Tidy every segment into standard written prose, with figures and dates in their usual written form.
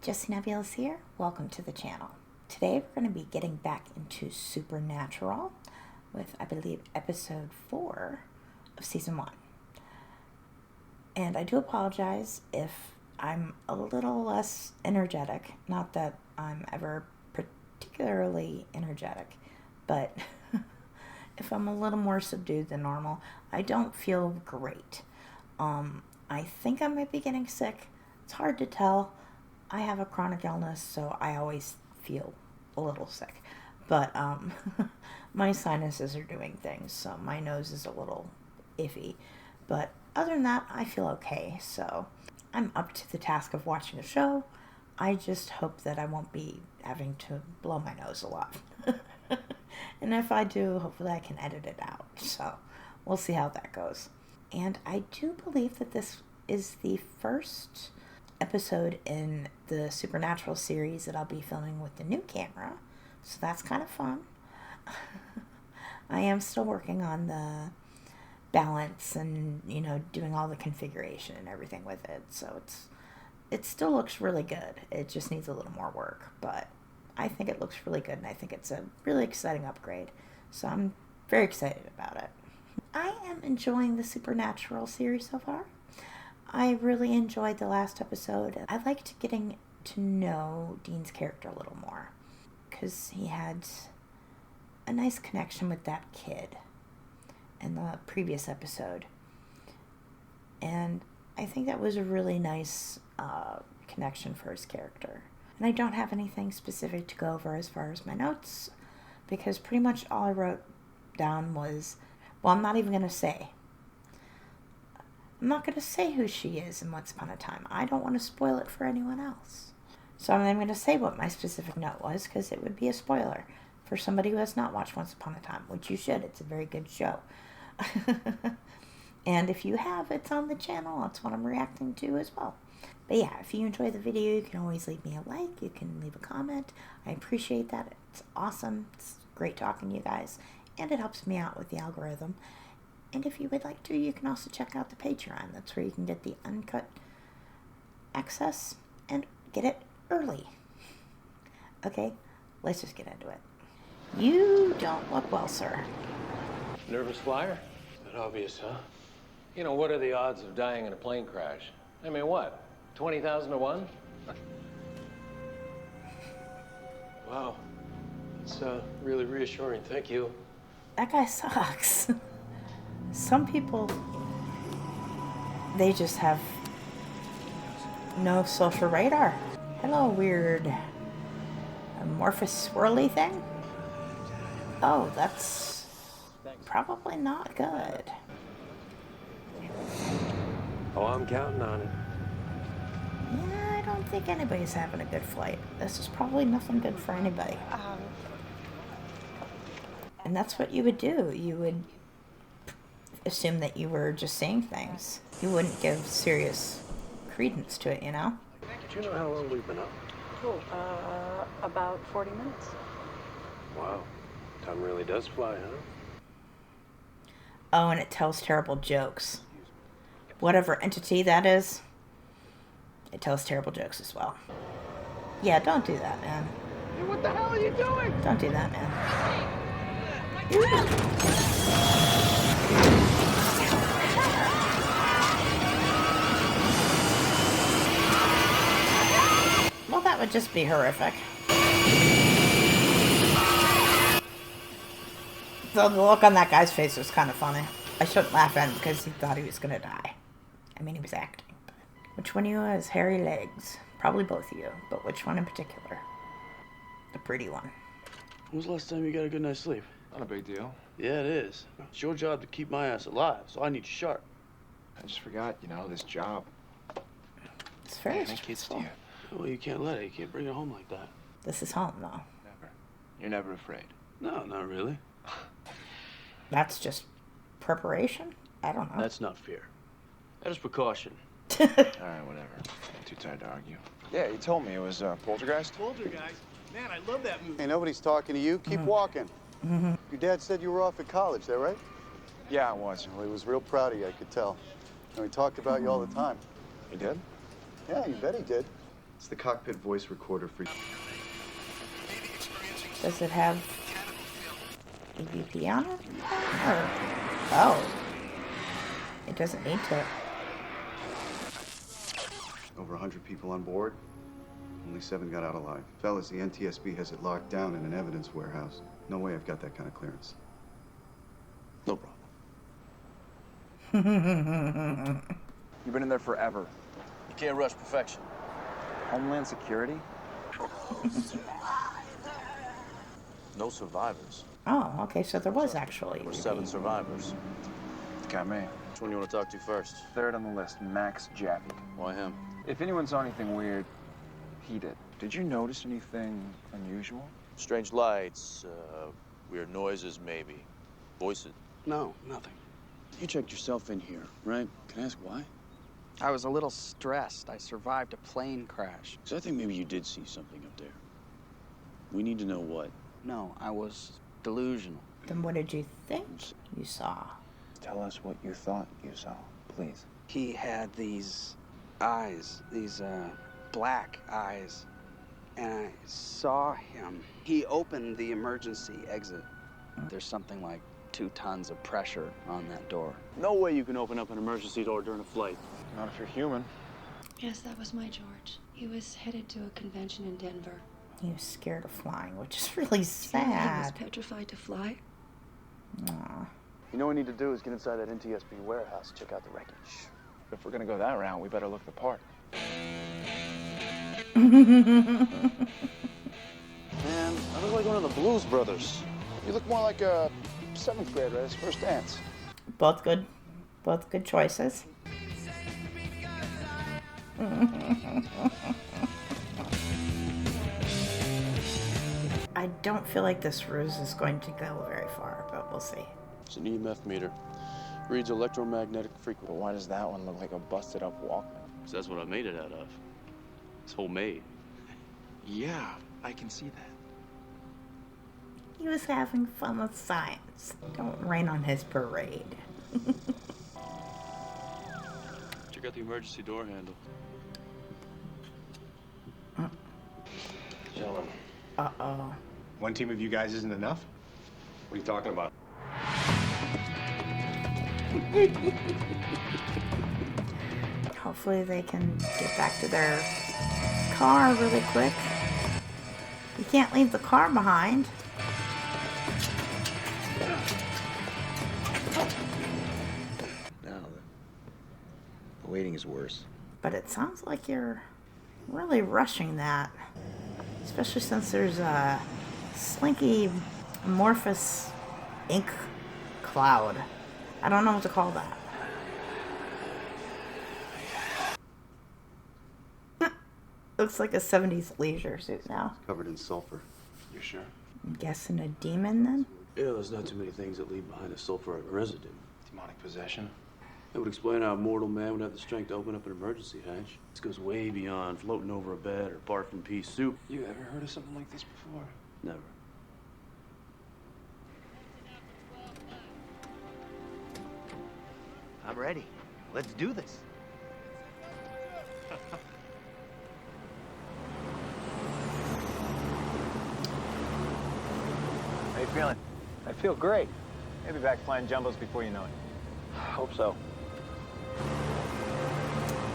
Jessie Nebulas here. Welcome to the channel. Today we're going to be getting back into Supernatural with, I believe, episode 4 of season 1. And I do apologize if I'm a little less energetic. Not that I'm ever particularly energetic, but if I'm a little more subdued than normal, I don't feel great. I think I might be getting sick. It's hard to tell. I have a chronic illness, so I always feel a little sick. But my sinuses are doing things, so my nose is a little iffy. But other than that, I feel okay. So I'm up to the task of watching a show. I just hope that I won't be having to blow my nose a lot. And if I do, hopefully I can edit it out. So we'll see how that goes. And I do believe that this is the first episode in the Supernatural series that I'll be filming with the new camera, so that's kind of fun. I am still working on the balance and, doing all the configuration and everything with it, so it still looks really good. It just needs a little more work, but I think it looks really good, and I think it's a really exciting upgrade, so I'm very excited about it. I am enjoying the Supernatural series so far. I really enjoyed the last episode. I liked getting to know Dean's character a little more because he had a nice connection with that kid in the previous episode. And I think that was a really nice connection for his character. And I don't have anything specific to go over as far as my notes because pretty much all I wrote down was, well, I'm not even going to say. I'm not going to say who she is in Once Upon a Time. I don't want to spoil it for anyone else. So I'm not going to say what my specific note was because it would be a spoiler for somebody who has not watched Once Upon a Time, which you should. It's a very good show. And if you have, it's on the channel. That's what I'm reacting to as well. But yeah, if you enjoy the video, you can always leave me a like. You can leave a comment. I appreciate that. It's awesome. It's great talking to you guys. And it helps me out with the algorithm. And if you would like to, you can also check out the Patreon. That's where you can get the uncut access and get it early. Okay, let's just get into it. You don't look well, sir. Nervous flyer? Not obvious, huh? What are the odds of dying in a plane crash? I mean, what? 20,000 to 1? Wow. It's really reassuring. Thank you. That guy sucks. Some people, they just have no social radar. Hello, weird amorphous swirly thing. Oh, that's probably not good. Oh, I'm counting on it. Yeah, I don't think anybody's having a good flight. This is probably nothing good for anybody. And that's what you would do. You would assume that you were just saying things. You wouldn't give serious credence to it, Do you know how long we've been up? About 40 minutes. Wow. Time really does fly, huh? Oh, and it tells terrible jokes. Whatever entity that is, it tells terrible jokes as well. Yeah, don't do that, man. Hey, what the hell are you doing? Don't do that, man. Well, that would just be horrific. So the look on that guy's face was kind of funny. I shouldn't laugh at him because he thought he was going to die. I mean, he was acting. But which one of you has hairy legs? Probably both of you, but which one in particular? The pretty one. When was the last time you got a good night's sleep? Not a big deal. Yeah, it is. It's your job to keep my ass alive, so I need you sharp. I just forgot, this job. It's very Man, it gets to stressful. you. Well, you can't let it. You can't bring it home like that. This is home, though. Never. You're never afraid. No, not really. That's just preparation? I don't know. That's not fear. That is precaution. All right, whatever. I'm too tired to argue. Yeah, you told me it was Poltergeist. Poltergeist? Man, I love that movie. Hey, nobody's talking to you. Keep walking. Your dad said you were off at college, there, right? Yeah, it was. Well, he was real proud of you, I could tell. And we talked about you all the time. You did? Yeah, you bet he did. It's the cockpit voice recorder for... Does it have EVP on it? Or, oh. It doesn't need to. Over 100 people on board. Only 7 got out alive. Fellas, the NTSB has it locked down in an evidence warehouse. No way I've got that kind of clearance. No problem. You've been in there forever. You can't rush perfection. Homeland Security? No survivors. Oh, okay, so there was actually. There were 7 survivors. Got me. Which one you want to talk to first? Third on the list, Max Jaffe. Why him? If anyone saw anything weird, he did. Did you notice anything unusual? Strange lights, weird noises maybe. Voices. No, nothing. You checked yourself in here, right? Can I ask why? I was a little stressed. I survived a plane crash. Because I think maybe you did see something up there. We need to know what. No, I was delusional. Then what did you think you saw? Tell us what you thought you saw, please. He had these eyes, these black eyes, and I saw him. He opened the emergency exit. There's something like 2 tons of pressure on that door. No way you can open up an emergency door during a flight. Not if you're human. Yes, that was my George. He was headed to a convention in Denver. He was scared of flying, which is really He was sad. petrified to fly. Aw. You know what we need to do is get inside that NTSB warehouse, check out the wreckage. If we're gonna go that route, we better look the part. Man, I look like one of the Blues Brothers. You look more like a 7th grader at his first dance. Both good choices. I don't feel like this ruse is going to go very far, but we'll see. It's an EMF meter. Reads electromagnetic frequency. But why does that one look like a busted up Walkman? Because that's what I made it out of. It's homemade. Yeah, I can see that. He was having fun with science. Don't rain on his parade. Check out the emergency door handle. Gentlemen, Uh-oh. one team of you guys isn't enough? What are you talking about? Hopefully they can get back to their car really quick. You can't leave the car behind. Now the waiting is worse. But it sounds like you're really rushing that. Especially since there's a slinky amorphous ink cloud. I don't know what to call that. Looks like a 70s leisure suit now. It's covered in sulfur. You sure? I'm guessing a demon then? Yeah, there's not too many things that leave behind a sulfurite residue. Demonic possession? That would explain how a mortal man would have the strength to open up an emergency hatch. This goes way beyond floating over a bed or barfing pea soup. You ever heard of something like this before? Never. I'm ready. Let's do this. How you feeling? I feel great. Maybe back flying jumbos before you know it. Hope so.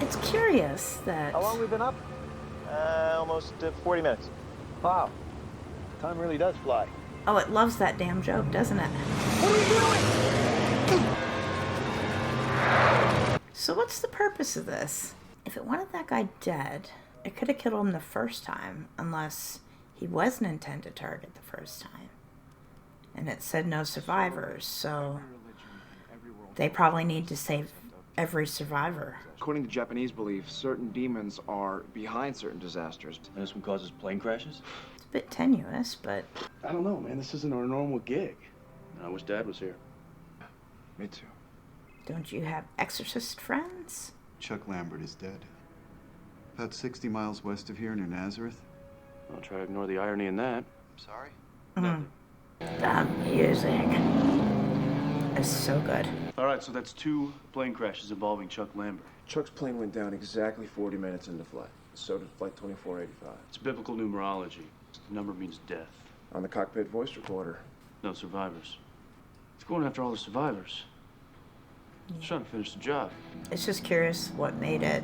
It's curious that... How long we been up? Almost 40 minutes. Wow. Time really does fly. Oh, it loves that damn joke, doesn't it? What are you doing? So what's the purpose of this? If it wanted that guy dead, it could have killed him the first time, unless he was an intended target the first time. And it said no survivors, so they probably need to save every survivor. According to Japanese belief, certain demons are behind certain disasters. And this one causes plane crashes? It's a bit tenuous, but... I don't know, man. This isn't our normal gig. I wish Dad was here. Me too. Don't you have exorcist friends? Chuck Lambert is dead. About 60 miles west of here near Nazareth. I'll try to ignore the irony in that. Sorry? The music is so good. All right, so that's 2 plane crashes involving Chuck Lambert. Chuck's plane went down exactly 40 minutes into flight. So did Flight 2485. It's biblical numerology. The number means death. On the cockpit voice recorder. No survivors. It's going after all the survivors. Just trying to finish the job. It's just curious what made it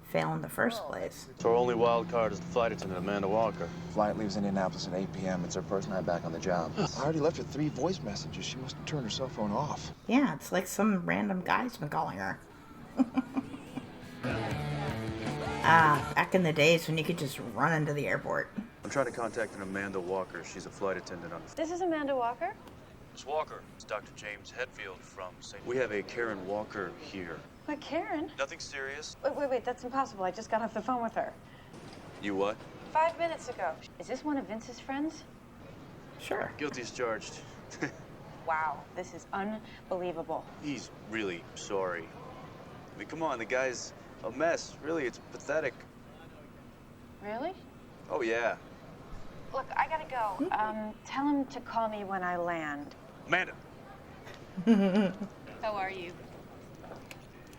fail in the first place. So our only wild card is the flight attendant, Amanda Walker. Flight leaves Indianapolis at 8 p.m. It's her first night back on the job. I already left her 3 voice messages. She must have turned her cell phone off. Yeah, it's like some random guy's been calling her. Back in the days when you could just run into the airport. I'm trying to contact an Amanda Walker. She's a flight attendant on... This is Amanda Walker? Miss Walker, it's Dr. James Hetfield from St. We have a Karen Walker here. What, Karen? Nothing serious. Wait, that's impossible. I just got off the phone with her. You what? 5 minutes ago. Is this one of Vince's friends? Sure. Guilty as charged. Wow, this is unbelievable. He's really sorry. I mean, come on, the guy's a mess. Really, it's pathetic. Really? Oh, yeah. Look, I gotta go. Tell him to call me when I land. Amanda! How are you?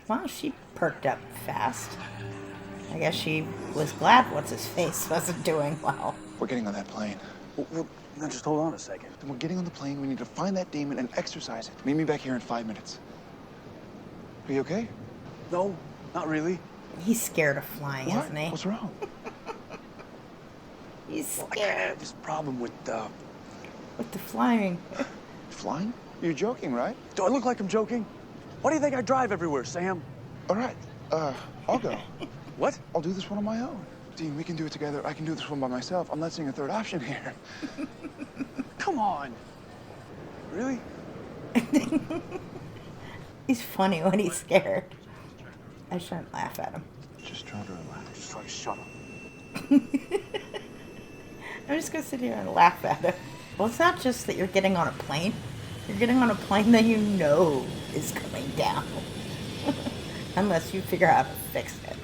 Wow, she perked up fast. I guess she was glad what's-his-face wasn't doing well. We're getting on that plane. Well, now just hold on a second. Then we're getting on the plane. We need to find that demon and exorcise it. Meet me back here in 5 minutes. Are you okay? No, not really. He's scared of flying, What? isn't he? What's wrong? He's Well, I scared. have this problem with With the flying. Flying? You're joking, right? Do I look like I'm joking? Why do you think I drive everywhere, Sam? All right. I'll go. What? I'll do this one on my own. Dean, we can do it together. I can do this one by myself. I'm not seeing a third option here. Come on. Really? He's funny when he's scared. I shouldn't laugh at him. Just try to relax. Just try to shut up. I'm just gonna sit here and laugh at him. Well, it's not just that you're getting on a plane. You're getting on a plane that you know is coming down. Unless you figure out how to fix it.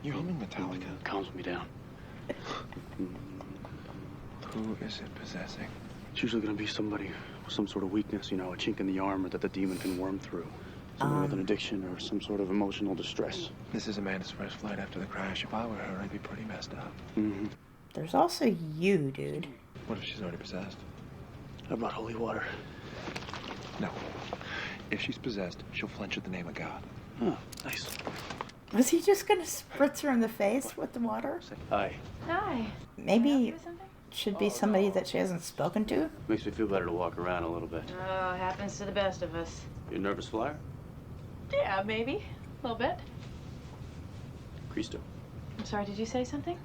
You're humming Metallica. Calms me down. Who is it possessing? It's usually going to be somebody with some sort of weakness, you know, a chink in the armor that the demon can worm through. Somebody with an addiction or some sort of emotional distress. This is Amanda's first flight after the crash. If I were her, I'd be pretty messed up. Mm-hmm. There's also you, dude. What if she's already possessed? I brought holy water. No. If she's possessed, she'll flinch at the name of God. Oh, nice. Was he just gonna spritz her in the face with the water? Hi. Hi. Maybe it should be somebody that she hasn't spoken to? Makes me feel better to walk around a little bit. Oh, happens to the best of us. You a nervous flyer? Yeah, maybe. A little bit. Cristo. I'm sorry, did you say something?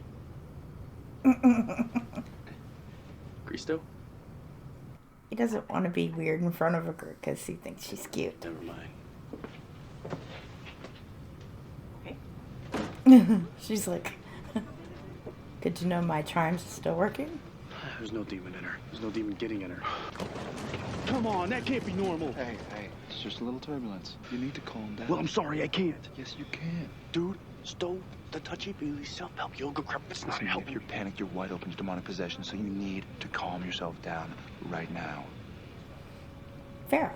Cristo? He doesn't want to be weird in front of her because he thinks she's cute. Never mind. She's like, good to know my charms are still working. There's no demon in her. There's no demon getting in her. Come on, that can't be normal. Hey, it's just a little turbulence. You need to calm down. Well, I'm sorry, I can't. Yes, you can. Dude, stole the touchy-feely self-help yoga crap. It's not Listen, helping. if you're panicked, you're wide open to demonic possession, so you need to calm yourself down right now. Fair.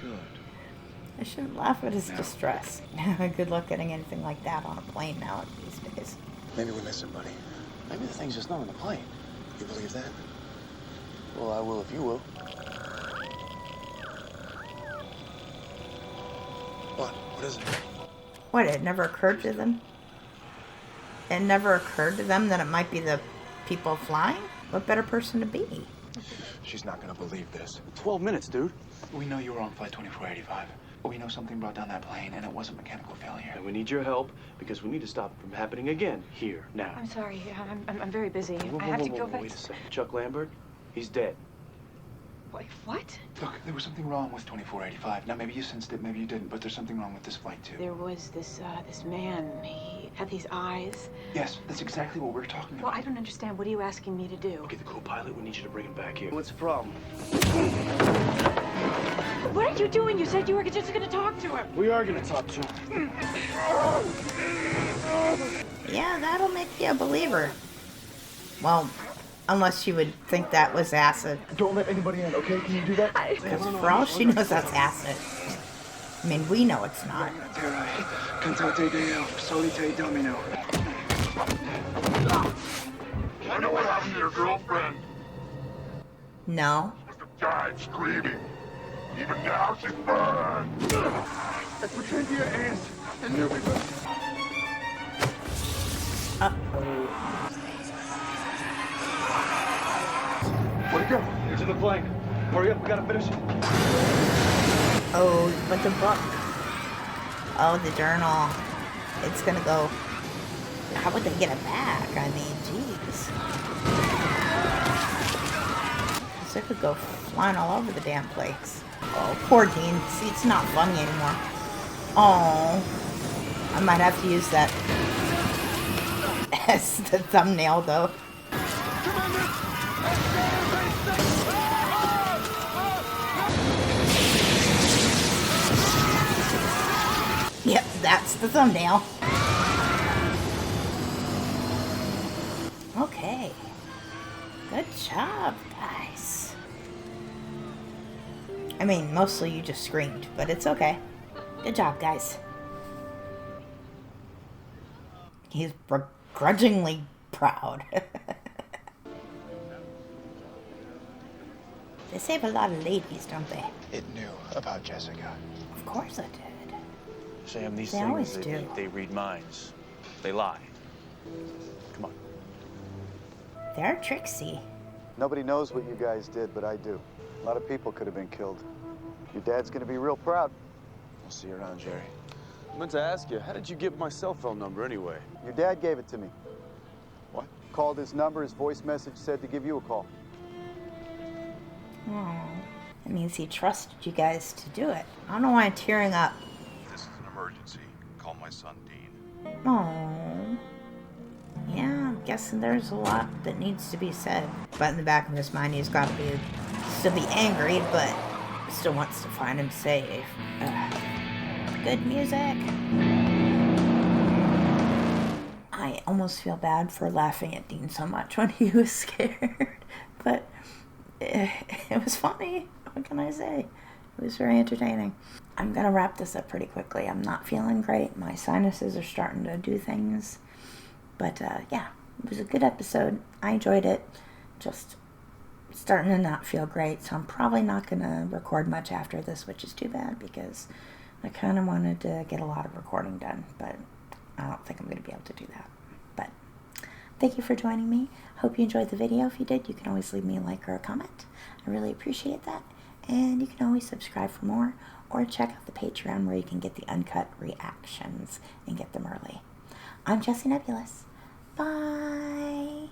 Good. I shouldn't laugh at his distress. Good luck getting anything like that on a plane now these days. Maybe we missed somebody. Maybe the thing's just not on the plane. You believe that? Well, I will if you will. What is it? What, it never occurred to them? It never occurred to them that it might be the people flying? What better person to be? She's not gonna believe this. 12 minutes, dude. We know you were on Flight 2485. But we know something brought down that plane, and it wasn't mechanical failure. And we need your help because we need to stop it from happening again here, now. I'm sorry. I'm very busy. Whoa, I have to whoa, go whoa, back. wait a second. Chuck Lambert, he's dead. Wait, what? Look, there was something wrong with 2485. Now, maybe you sensed it, maybe you didn't, but there's something wrong with this flight, too. There was this man. He had these eyes. Yes, that's exactly what we're talking about. Well, I don't understand. What are you asking me to do? Okay, the co-pilot, we need you to bring him back here. What's the problem? What are you doing? You said you were just going to talk to him. We are going to talk to him. Yeah, that'll make you a believer. Well, unless you would think that was acid. Don't let anybody in, okay? Can you do that? Because for all she knows, that's acid. I mean, we know it's not. Cantate Deo, solite Domino. I know what happened to your girlfriend. No. She must have died screaming. Even now she's burned. Let's pretend to your ass, and you'll be back. Where'd it go? It's in the plank. Hurry up, we gotta finish it. Oh, but the book. Oh, the journal. It's gonna go. How would they get it back? I mean, jeez. So it could go flying all over the damn place. Oh, poor Dean. See, it's not funny anymore. Oh, I might have to use that as the thumbnail, though. Yep, that's the thumbnail. Okay. Good job, guys. I mean, mostly you just screamed, but it's okay. Good job, guys. He's begrudgingly proud. They save a lot of ladies, don't they? It knew about Jessica. Of course it did. Sam, these They things, always do. they read minds. They lie. Come on. They're tricksy. Nobody knows what you guys did, but I do. A lot of people could have been killed. Your dad's gonna be real proud. We'll see you around, Jerry. I meant to ask you, how did you get my cell phone number anyway? Your dad gave it to me. What? Called his number, his voice message said to give you a call. Oh, that means he trusted you guys to do it. I don't know why I'm tearing up. This is an emergency. Call my son, Dean. Oh. Yeah, I'm guessing there's a lot that needs to be said. But in the back of his mind, he's got to be still be angry, but still wants to find him safe. Good music. I almost feel bad for laughing at Dean so much when he was scared, but it was funny. What can I say? It was very entertaining. I'm gonna wrap this up pretty quickly. I'm not feeling great. My sinuses are starting to do things. But yeah, it was a good episode. I enjoyed it. Just starting to not feel great. So I'm probably not gonna record much after this, which is too bad because I kind of wanted to get a lot of recording done. But I don't think I'm gonna be able to do that. But thank you for joining me. Hope you enjoyed the video. If you did, you can always leave me a like or a comment. I really appreciate that. And you can always subscribe for more or check out the Patreon where you can get the uncut reactions and get them early. I'm Jessie Nebulous. Bye.